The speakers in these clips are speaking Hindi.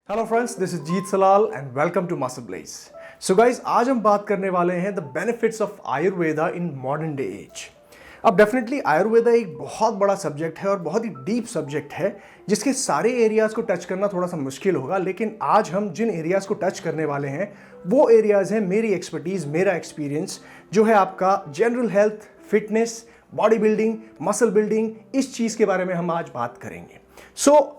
Hello friends, this is Jeet Salal and welcome to MuscleBlaze. So guys, आज हम बात करने वाले हैं the benefits of Ayurveda in modern day age. अब डेफिनेटली आयुर्वेदा एक बहुत बड़ा सब्जेक्ट है और बहुत ही डीप सब्जेक्ट है जिसके सारे एरियाज को टच करना थोड़ा सा मुश्किल होगा, लेकिन आज हम जिन एरियाज को टच करने वाले हैं वो एरियाज हैं मेरी एक्सपर्टीज, मेरा एक्सपीरियंस जो है आपका general health, fitness, body building, muscle building, इस चीज़ के बारे में हम आज बात करेंगे।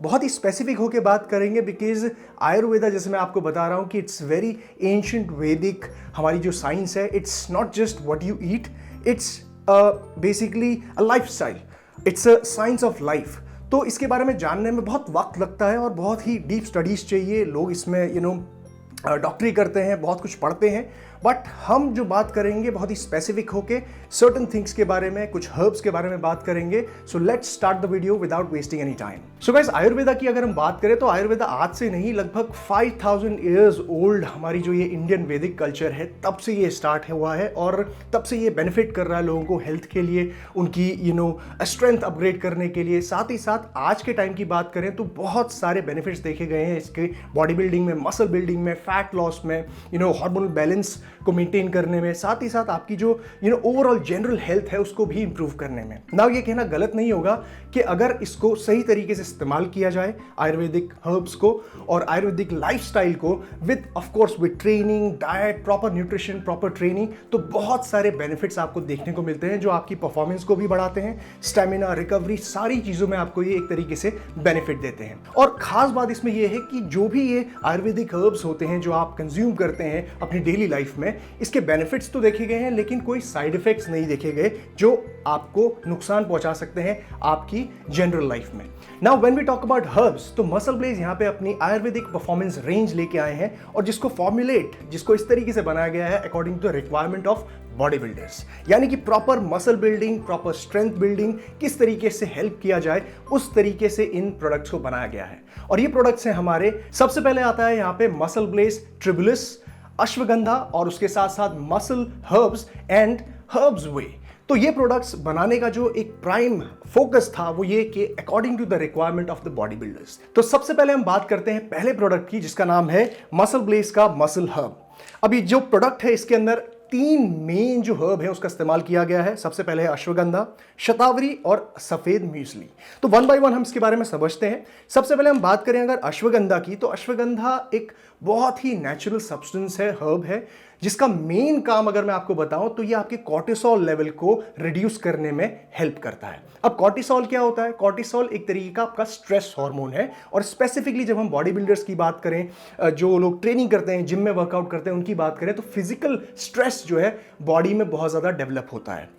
बहुत ही स्पेसिफिक होकर बात करेंगे बिकॉज आयुर्वेदा, जैसे मैं आपको बता रहा हूँ कि इट्स वेरी एंशिएंट वैदिक, हमारी जो साइंस है, it's not just what you eat, it's basically a life style, it's a science of life. तो इसके बारे में जानने में बहुत वक्त लगता है और बहुत ही डीप स्टडीज चाहिए। लोग इसमें डॉक्टरी करते हैं, बहुत कुछ पढ़ते हैं, बट हम जो बात करेंगे बहुत ही स्पेसिफिक होके सर्टन थिंग्स के बारे में, कुछ हर्ब्स के बारे में बात करेंगे। So let's start the video without wasting any time. So guys, Ayurveda की अगर हम बात करें तो आयुर्वेदा आज से नहीं, लगभग 5000 ईयर्स ओल्ड हमारी जो ये इंडियन वैदिक कल्चर है तब से ये स्टार्ट हुआ है और तब से ये बेनिफिट कर रहा है लोगों को हेल्थ के लिए, उनकी स्ट्रेंथ अपग्रेड करने के लिए। साथ ही साथ आज के टाइम की बात करें तो बहुत सारे बेनिफिट्स देखे गए हैं इसके बॉडी बिल्डिंग में, मसल बिल्डिंग में, फैट लॉस में, हार्मोनल बैलेंस को मेंटेन करने में, साथ ही साथ आपकी जो ओवरऑल जनरल हेल्थ है उसको भी इंप्रूव करने में। नाउ ये कहना गलत नहीं होगा कि अगर इसको सही तरीके से इस्तेमाल किया जाए, आयुर्वेदिक हर्ब्स को और आयुर्वेदिक लाइफस्टाइल को with of course with training, diet, proper nutrition, proper training, तो बहुत सारे बेनिफिट्स आपको देखने को मिलते हैं जो आपकी परफॉर्मेंस को भी बढ़ाते हैं, स्टेमिना, रिकवरी, सारी चीजों में आपको ये एक तरीके से बेनिफिट देते हैं। और खास बात इसमें यह है कि जो भी ये आयुर्वेदिक हर्ब्स होते हैं जो आप कंज्यूम करते हैं अपनी डेली लाइफ में, इसके बेनिफिट्स तो देखे गए हैं लेकिन कोई साइड इफेक्ट्स नहीं देखे गए जो आपको नुकसान पहुंचा सकते हैं आपकी जनरल लाइफ में। Now when we talk about herbs, तो मसल ब्लेज यहाँ पे अपनी आयुर्वेदिक परफॉर्मेंस रेंज लेके आए हैं और जिसको इस तरीके से बनाया गया है according to the requirement of body builders, यानी कि proper muscle building, proper strength building किस तरीके से हेल्प किया जाए उस तरीके से इन प्रोडक्ट्स को बनाया गया है। और ये प्रोडक्ट्स हैं हमारे, सबसे पहले आता है यहाँ पे मसल ब्लेज ट्रिबुलस, अश्वगंधा और उसके साथ साथ मसल हर्ब्स एंड हर्ब्स वे। तो ये प्रोडक्ट्स बनाने का जो एक प्राइम फोकस था वो ये कि according to the requirement of the body builders. तो सबसे पहले हम बात करते हैं पहले प्रोडक्ट की जिसका नाम है मसल ब्लेज का मसल हर्ब। अभी जो प्रोडक्ट है इसके अंदर 3 मेन जो हर्ब है उसका इस्तेमाल किया गया है। सबसे पहले है अश्वगंधा, शतावरी और सफेद म्यूसली। तो वन बाय वन हम इसके बारे में समझते हैं। सबसे पहले हम बात करें अगर अश्वगंधा की, तो अश्वगंधा एक बहुत ही नेचुरल सब्सटेंस है, हर्ब है, जिसका मेन काम अगर मैं आपको बताऊं तो ये आपके कॉर्टिसोल लेवल को रिड्यूस करने में हेल्प करता है। अब कॉर्टिसोल क्या होता है? कॉर्टिसोल एक तरीके का आपका स्ट्रेस हार्मोन है और स्पेसिफिकली जब हम बॉडी बिल्डर्स की बात करें, जो लोग ट्रेनिंग करते हैं, जिम में वर्कआउट करते हैं, उनकी बात करें तो फिजिकल स्ट्रेस जो है बॉडी में बहुत ज़्यादा डेवलप होता है,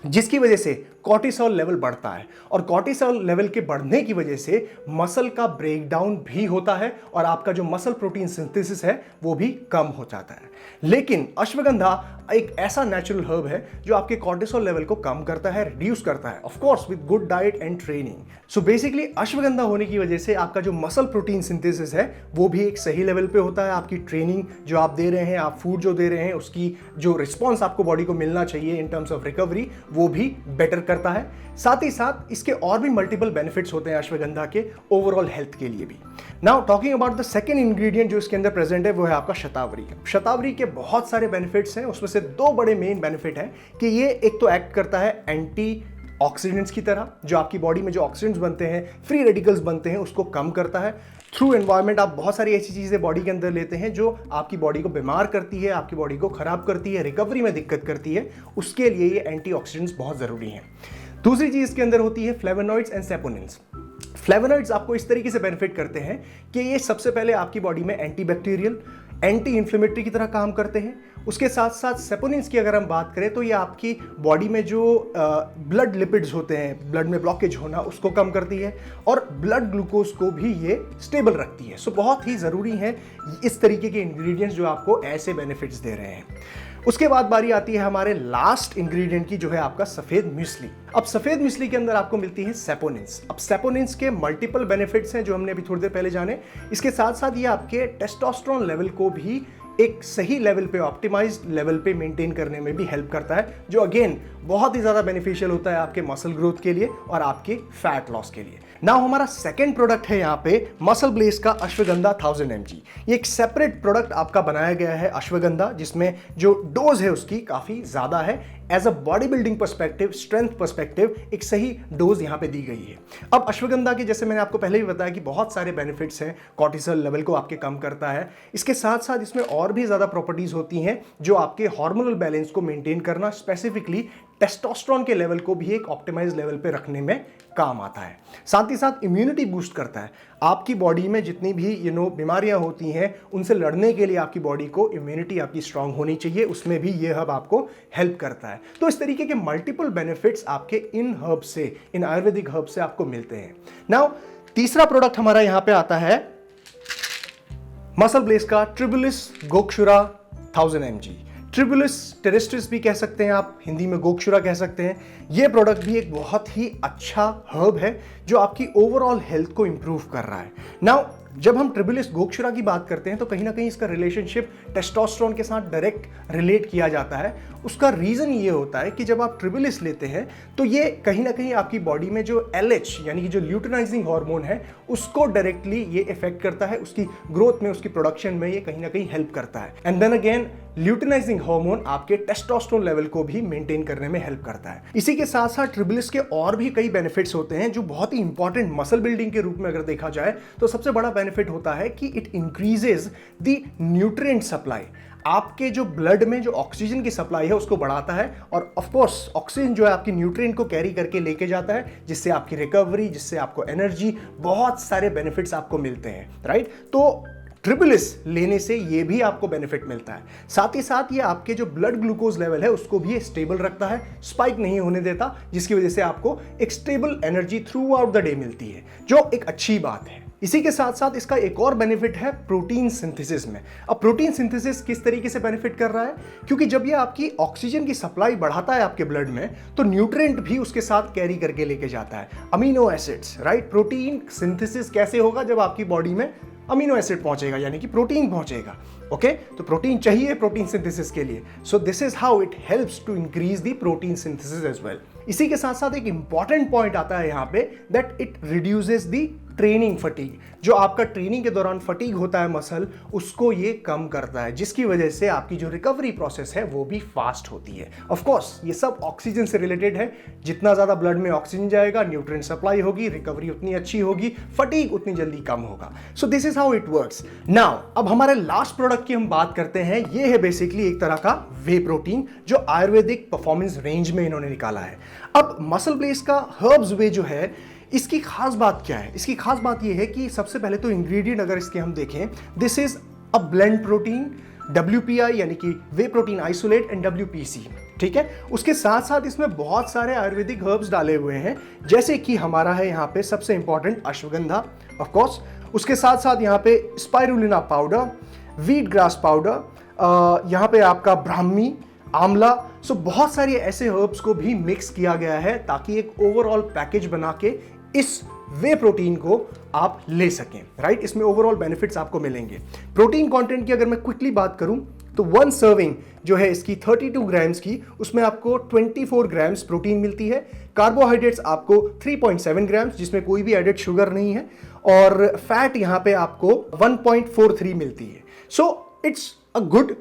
जिसकी वजह से कॉर्टिसोल लेवल बढ़ता है और कॉर्टिसोल लेवल के बढ़ने की वजह से मसल का ब्रेकडाउन भी होता है और आपका जो मसल प्रोटीन सिंथेसिस है वो भी कम हो जाता है। लेकिन अश्वगंधा एक ऐसा नेचुरल हर्ब है जो आपके कॉर्टिसोल लेवल को कम करता है, रिड्यूस करता है, of course with good diet and training. So basically ashwagandha होने की वजह से आपका जो मसल प्रोटीन सिंथेसिस है वो भी एक सही लेवल पे होता है। आपकी ट्रेनिंग जो आप दे रहे हैं, आप फूड जो दे रहे हैं, उसकी जो रिस्पॉन्स आपको बॉडी को मिलना चाहिए इन टर्म्स ऑफ रिकवरी, वो भी बेटर करता है। साथ ही साथ इसके और भी मल्टीपल बेनिफिट्स होते हैं अश्वगंधा के ओवरऑल हेल्थ के लिए भी। Now talking about the second ingredient जो इसके अंदर प्रेजेंट है वो है आपका शतावरी। शतावरी के बहुत सारे बेनिफिट्स हैं, उसमें से 2 बड़े मेन बेनिफिट हैं कि ये एक तो एक्ट करता है एंटी ऑक्सीडेंट्स की तरह, जो आपकी बॉडी में जो ऑक्सीडेंट्स बनते हैं, फ्री रेडिकल्स बनते हैं, उसको कम करता है। थ्रू एनवायरनमेंट आप बहुत सारी ऐसी चीज़ें बॉडी के अंदर लेते हैं जो आपकी बॉडी को बीमार करती है, आपकी बॉडी को खराब करती है, रिकवरी में दिक्कत करती है, उसके लिए ये एंटीऑक्सीडेंट्स बहुत ज़रूरी हैं। दूसरी चीज़ इसके अंदर होती है फ्लेवोनॉइड्स एंड सेपोनिन्स। फ्लेवोनॉइड्स आपको इस तरीके से बेनिफिट करते हैं कि ये सबसे पहले आपकी बॉडी में एंटीबैक्टीरियल, एंटी इन्फ्लेमेटरी की तरह काम करते हैं। उसके साथ साथ सेपोनिन्स की अगर हम बात करें तो ये आपकी बॉडी में जो ब्लड लिपिड्स होते हैं, ब्लड में ब्लॉकेज होना, उसको कम करती है और ब्लड ग्लूकोज को भी ये स्टेबल रखती है। सो बहुत ही ज़रूरी है इस तरीके के इंग्रेडिएंट्स जो आपको ऐसे बेनिफिट्स दे रहे हैं। उसके बाद बारी आती है हमारे लास्ट इंग्रेडिएंट की, जो है आपका सफेद म्यूसली। अब सफेद म्यूसली के अंदर आपको मिलती है सेपोनिन्स। अब सेपोनिन्स के मल्टीपल बेनिफिट्स हैं जो हमने अभी थोड़ी देर पहले जाने। इसके साथ साथ ये आपके टेस्टोस्टेरोन लेवल को भी एक सही लेवल पे, ऑप्टिमाइज्ड लेवल पे मेंटेन करने में भी हेल्प करता है, जो अगेन बहुत ही ज़्यादा बेनिफिशियल होता है आपके मसल ग्रोथ के लिए और आपके फैट लॉस के लिए। नाउ हमारा सेकंड प्रोडक्ट है यहाँ पे मसल ब्लेज का अश्वगंधा 1000 mg। ये एक सेपरेट प्रोडक्ट आपका बनाया गया है अश्वगंधा, जिसमें जो डोज है उसकी काफ़ी ज़्यादा है। As a body building perspective, strength perspective एक सही डोज यहाँ पे दी गई है। अब अश्वगंधा के जैसे मैंने आपको पहले भी बताया कि बहुत सारे बेनिफिट्स हैं, कॉर्टिसोल लेवल को आपके कम करता है, इसके साथ साथ इसमें और भी ज़्यादा प्रॉपर्टीज़ होती हैं जो आपके हार्मोनल बैलेंस को मेंटेन करना, स्पेसिफिकली टेस्टोस्टेरोन के लेवल को भी एक ऑप्टिमाइज लेवल पे रखने में काम आता है। साथ ही साथ इम्यूनिटी बूस्ट करता है। आपकी बॉडी में जितनी भी बीमारियां होती हैं उनसे लड़ने के लिए आपकी बॉडी को इम्यूनिटी आपकी स्ट्रांग होनी चाहिए, उसमें भी ये हर्ब आपको हेल्प करता है। तो इस तरीके के मल्टीपल बेनिफिट्स आपके इन हर्ब से, इन आयुर्वेदिक हर्ब से आपको मिलते हैं। नाउ तीसरा प्रोडक्ट हमारा यहां पे आता है मसल ब्लेज का ट्रिबुलिस गोक्षुरा 1000 mg। ट्रिबुलिस टेरेस्ट्रिस भी कह सकते हैं आप, हिंदी में गोक्षुरा कह सकते हैं। यह प्रोडक्ट भी एक बहुत ही अच्छा हर्ब है जो आपकी ओवरऑल हेल्थ को इंप्रूव कर रहा है। नाउ जब हम ट्रिबुलिस गोक्षुरा की बात करते हैं तो कहीं ना कहीं इसका रिलेशनशिप टेस्टोस्टेरोन के साथ डायरेक्ट रिलेट किया जाता है। उसका रीज़न ये होता है कि जब आप ट्रिबुलिस लेते हैं तो ये कहीं ना कहीं आपकी बॉडी में जो LH यानी कि जो ल्यूटिनाइजिंग हार्मोन है उसको डायरेक्टली ये इफेक्ट करता है, उसकी ग्रोथ में, उसकी प्रोडक्शन में ये कहीं ना कहीं हेल्प करता है। And then again luteinising hormone आपके टेस्टोस्टेरोन लेवल को भी मेंटेन करने में हेल्प करता है। इसी के साथ साथ ट्रिबुलिस के और भी कई बेनिफिट्स होते हैं जो बहुत ही इंपॉर्टेंट मसल बिल्डिंग के रूप में अगर देखा जाए तो सबसे बड़ा बेनिफिट होता है कि it increases the nutrient supply. आपके जो ब्लड में जो ऑक्सीजन की सप्लाई है उसको बढ़ाता है और ऑफ कोर्स ऑक्सीजन जो है आपकी न्यूट्रिएंट को कैरी करके लेके जाता है, जिससे आपकी रिकवरी, जिससे आपको एनर्जी, बहुत सारे बेनिफिट्स आपको मिलते हैं, राइट। तो ट्रिबुलिस लेने से ये भी आपको बेनिफिट मिलता है। साथ ही साथ ये आपके जो ब्लड ग्लूकोज लेवल है उसको भी स्टेबल रखता है, स्पाइक नहीं होने देता, जिसकी वजह से आपको एक stable energy through out the day मिलती है, जो एक अच्छी बात है। इसी के साथ साथ इसका एक और बेनिफिट है प्रोटीन सिंथेसिस में। अब प्रोटीन सिंथेसिस किस तरीके से बेनिफिट कर रहा है, क्योंकि जब ये आपकी ऑक्सीजन की सप्लाई बढ़ाता है आपके ब्लड में तो न्यूट्रिएंट भी उसके साथ कैरी करके लेके जाता है, amino acids, right. Protein synthesis कैसे होगा, जब आपकी बॉडी में अमीनो एसिड पहुंचेगा यानी कि प्रोटीन पहुंचेगा, ओके। तो प्रोटीन चाहिए प्रोटीन सिंथेसिस के लिए, so this is how it helps to increase the protein synthesis as well. इसी के साथ साथ एक इंपॉर्टेंट पॉइंट आता है यहाँ पे, that it reduces the training fatigue. जो आपका ट्रेनिंग के दौरान फटीग होता है मसल, उसको ये कम करता है, जिसकी वजह से आपकी जो रिकवरी प्रोसेस है वो भी फास्ट होती है। ऑफ कोर्स ये सब ऑक्सीजन से रिलेटेड है, जितना ज्यादा ब्लड में ऑक्सीजन जाएगा, न्यूट्रिएंट सप्लाई होगी, रिकवरी उतनी अच्छी होगी, फटीग उतनी जल्दी कम होगा। सो this is how it works. Now अब हमारे लास्ट प्रोडक्ट की हम बात करते हैं। ये है बेसिकली एक तरह का वे प्रोटीन जो आयुर्वेदिक परफॉर्मेंस रेंज में इन्होंने निकाला है। अब मसल ब्लेज का हर्ब्स वे जो है, इसकी खास बात क्या है? इसकी खास बात यह है कि सबसे पहले तो इंग्रेडिएंट अगर इसके हम देखें, this is a blend protein, WPI यानी कि वे प्रोटीन आइसोलेट एंड WPC, ठीक है। उसके साथ साथ इसमें बहुत सारे आयुर्वेदिक हर्ब्स डाले हुए हैं, जैसे कि हमारा है यहाँ पे सबसे इंपॉर्टेंट अश्वगंधा, ऑफ कोर्स। उसके साथ साथ यहाँ पे spirulina powder, wheat grass powder, यहाँ पे आपका ब्राह्मी, आंवला। सो बहुत सारे ऐसे हर्ब्स को भी मिक्स किया गया है ताकि एक ओवरऑल पैकेज बना के इस वे प्रोटीन को आप ले सकें, राइट। इसमें ओवरऑल बेनिफिट्स आपको मिलेंगे। प्रोटीन कंटेंट की अगर मैं क्विकली बात करूं तो 1 सर्विंग जो है इसकी 32 ग्राम्स की, उसमें आपको 24 ग्राम्स प्रोटीन मिलती है। कार्बोहाइड्रेट्स आपको 3.7 ग्राम्स, जिसमें कोई भी एडेड शुगर नहीं है, और फैट यहां पे आपको 1.43 मिलती है। So it's a good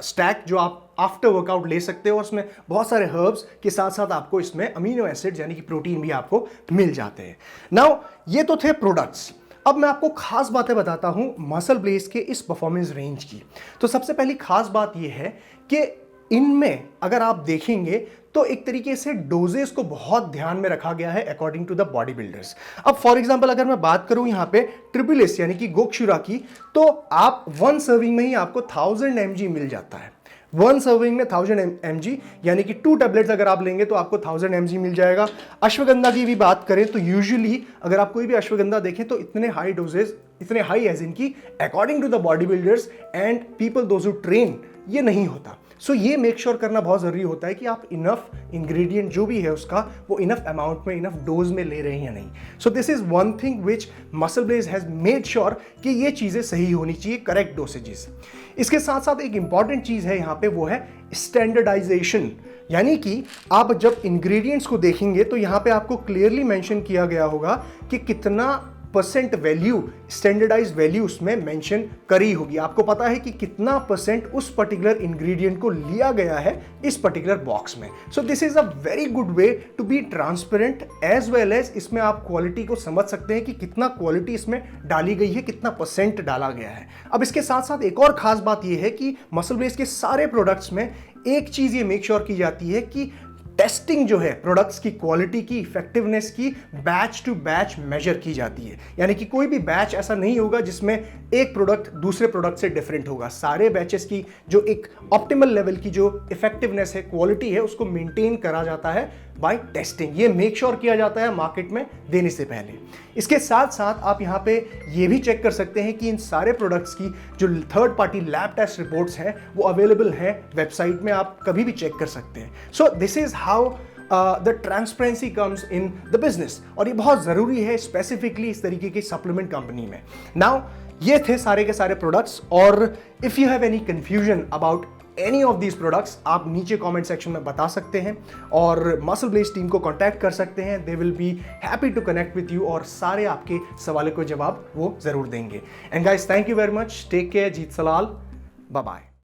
stack जो आप आफ्टर वर्कआउट ले सकते हो, और उसमें बहुत सारे हर्ब्स के साथ साथ आपको इसमें अमीनो एसिड्स यानी कि प्रोटीन भी आपको मिल जाते हैं। नाउ ये तो थे प्रोडक्ट्स। अब मैं आपको खास बातें बताता हूं मसल ब्लेज के इस परफॉर्मेंस रेंज की। तो सबसे पहली खास बात यह है कि इनमें अगर आप देखेंगे तो एक तरीके से डोजेस को बहुत ध्यान में रखा गया है according to the body builders. अब फॉर एग्जांपल अगर मैं बात करूं यहाँ पे ट्रिबुलिस यानी कि गोक्षुरा की, तो आप 1 सर्विंग में ही आपको 1000 mg मिल जाता है। 1 सर्विंग में 1000 mg यानी कि 2 टैबलेट्स अगर आप लेंगे तो आपको 1000 mg मिल जाएगा। अश्वगंधा की भी बात करें तो यूजुअली अगर आप कोई भी अश्वगंधा देखें तो इतने हाई डोजेस, इतने हाई एज इन की according to the body builders and people those who train, ये नहीं होता। सो ये मेक श्योर करना बहुत ज़रूरी होता है कि आप इनफ इंग्रेडिएंट जो भी है उसका वो इनफ अमाउंट में, इनफ डोज में ले रहे हैं या नहीं। So this is one thing which MuscleBlaze has made sure कि ये चीज़ें सही होनी चाहिए, करेक्ट डोसेजेस। इसके साथ साथ एक इंपॉर्टेंट चीज़ है यहाँ पे, वो है स्टैंडर्डाइजेशन। यानी कि आप जब इंग्रेडिएंट्स को देखेंगे तो यहाँ पे आपको क्लियरली मेंशन किया गया होगा कि कितना परसेंट वैल्यू, स्टैंडर्डाइज वैल्यू उसमें मेंशन करी होगी। आपको पता है कि कितना परसेंट उस पर्टिकुलर इंग्रेडिएंट को लिया गया है इस पर्टिकुलर बॉक्स में। So this is a very good way to be transparent, as well as इसमें आप क्वालिटी को समझ सकते हैं कि कितना क्वालिटी इसमें डाली गई है, कितना परसेंट डाला गया है। अब इसके साथ साथ एक और खास बात यह है कि मसल ब्लेज के सारे प्रोडक्ट्स में एक चीज ये मेक श्योर की जाती है कि टेस्टिंग जो है प्रोडक्ट्स की क्वालिटी की, इफेक्टिवनेस की, बैच टू बैच मेजर की जाती है। यानी कि कोई भी बैच ऐसा नहीं होगा जिसमें एक प्रोडक्ट दूसरे प्रोडक्ट से डिफरेंट होगा। सारे बैचेस की जो एक ऑप्टिमल लेवल की जो इफेक्टिवनेस है, क्वालिटी है, उसको मेंटेन करा जाता है बाय टेस्टिंग। ये मेक श्योर किया जाता है मार्केट में देने से पहले। इसके साथ साथ आप यहाँ पे ये भी चेक कर सकते हैं कि इन सारे प्रोडक्ट्स की जो third party lab test reports हैं वो अवेलेबल हैं वेबसाइट में, आप कभी भी चेक कर सकते हैं। सो this is how the transparency comes in the business, और ये बहुत ज़रूरी है स्पेसिफिकली इस तरीके की सप्लीमेंट कंपनी में। नाउ ये थे सारे के सारे प्रोडक्ट्स, और if you have any confusion about any of these products आप नीचे कमेंट सेक्शन में बता सकते हैं और मसल ब्लेज टीम को कांटेक्ट कर सकते हैं। They will be happy to connect with you और सारे आपके सवालों को जवाब वो ज़रूर देंगे। And guys, thank you very much, take care, Jeet Salal, bye bye.